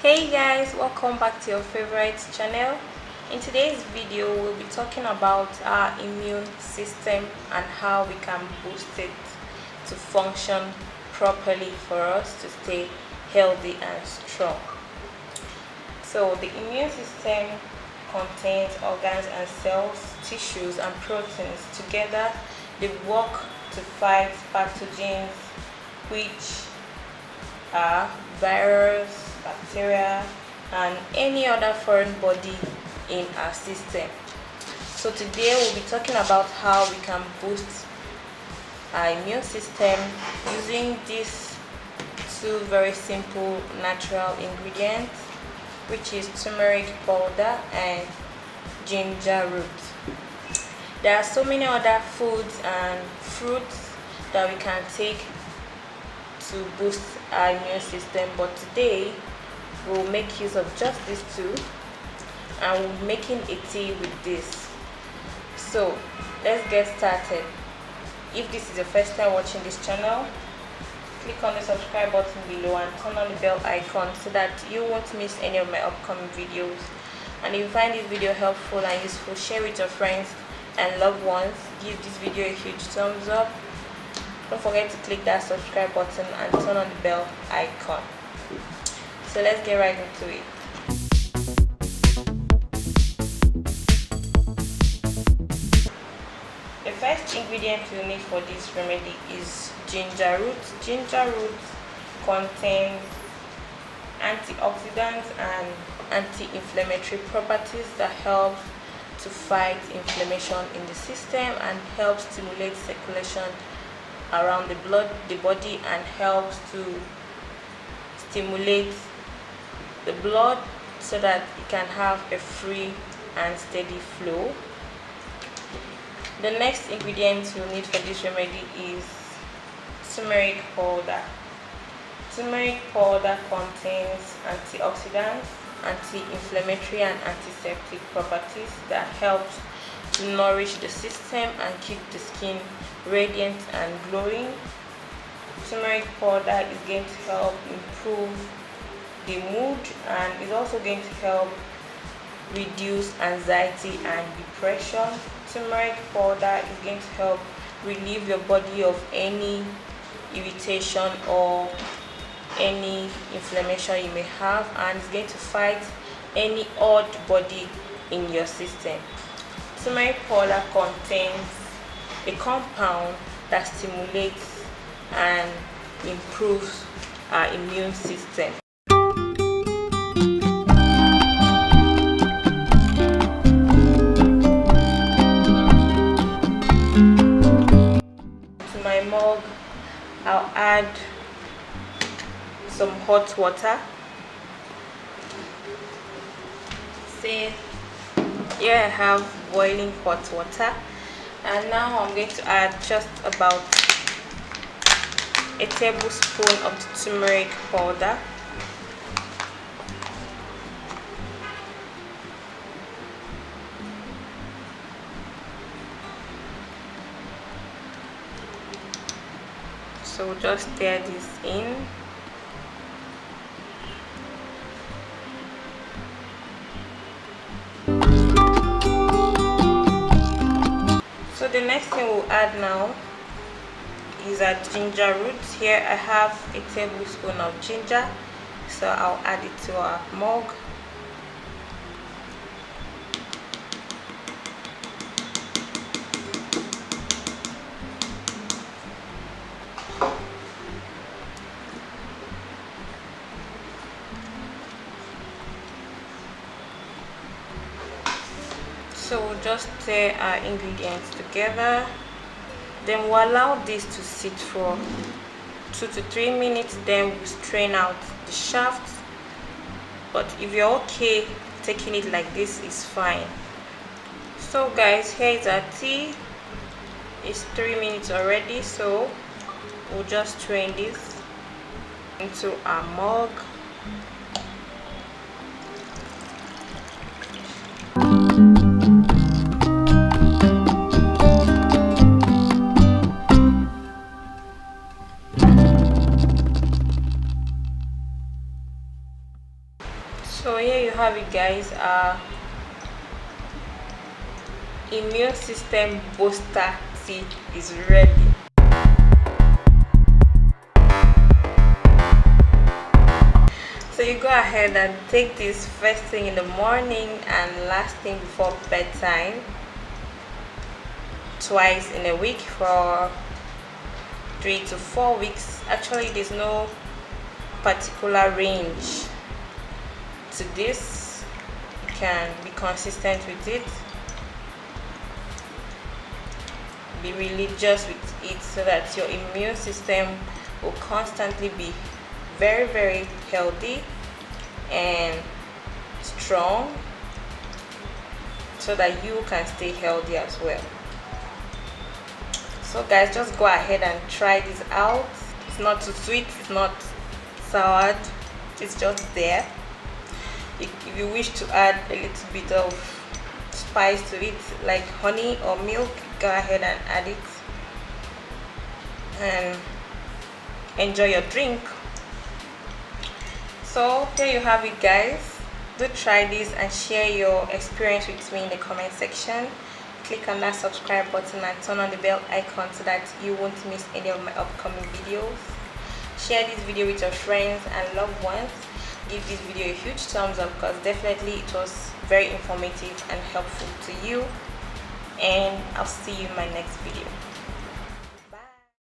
Hey guys, welcome back to your favorite channel. In today's video we'll be talking about our immune system and how we can boost it to function properly for us to stay healthy and strong. So the immune system contains organs and cells, tissues and proteins. Together they work to fight pathogens which are virus, bacteria and any other foreign body in our system. So today we'll be talking about how we can boost our immune system using these two very simple natural ingredients, which is turmeric powder and ginger root. There are so many other foods and fruits that we can take to boost our immune system, but today we'll make use of just these two and we'll be making a tea with this. So let's get started. If this is your first time watching this channel, click on the subscribe button below and turn on the bell icon so that you won't miss any of my upcoming videos. And if you find this video helpful and useful, share with your friends and loved ones. Give this video a huge thumbs up. Don't forget to click that subscribe button and turn on the bell icon. So let's get right into it. The first ingredient you need for this remedy is ginger root. Ginger root contains antioxidants and anti-inflammatory properties that help to fight inflammation in the system and help stimulate circulation around the body, and helps to stimulate the blood so that it can have a free and steady flow. The next ingredient you need for this remedy is turmeric powder. Turmeric powder contains antioxidants, anti-inflammatory and antiseptic properties that help to nourish the system and keep the skin radiant and glowing. Turmeric powder is going to help improve the mood and is also going to help reduce anxiety and depression. Turmeric powder is going to help relieve your body of any irritation or any inflammation you may have, and is going to fight any odd body in your system. Turmeric powder contains a compound that stimulates and improves our immune system. To my mug, I'll add some hot water. Say here I have boiling hot water, and now I'm going to add just about a tablespoon of the turmeric powder. So just stir this in. So the next thing we'll add now is our ginger root. Here I have a tablespoon of ginger, so I'll add it to our mug. So we'll just stir our ingredients together, then we'll allow this to sit for 2 to 3 minutes, then we'll strain out the shaft. But if you're okay taking it like this, is fine. So guys, here is our tea. It's 3 minutes already, so we'll just strain this into our mug. So here you have it, guys. Immune system booster tea is ready. So you go ahead and take this first thing in the morning and last thing before bedtime, twice in a week for 3 to 4 weeks. Actually, there's no particular range to this. You can be consistent with it, be religious with it, so that your immune system will constantly be very, very healthy and strong, so that you can stay healthy as well. So guys, just go ahead and try this out. It's not too sweet, it's not soured, it's just there. If you wish to add a little bit of spice to it, like honey or milk, go ahead and add it and enjoy your drink. So here you have it, guys. Do try this and share your experience with me in the comment section. Click on that subscribe button and turn on the bell icon so that you won't miss any of my upcoming videos. Share this video with your friends and loved ones. Give this video a huge thumbs up, because definitely it was very informative and helpful to you. And I'll see you in my next video.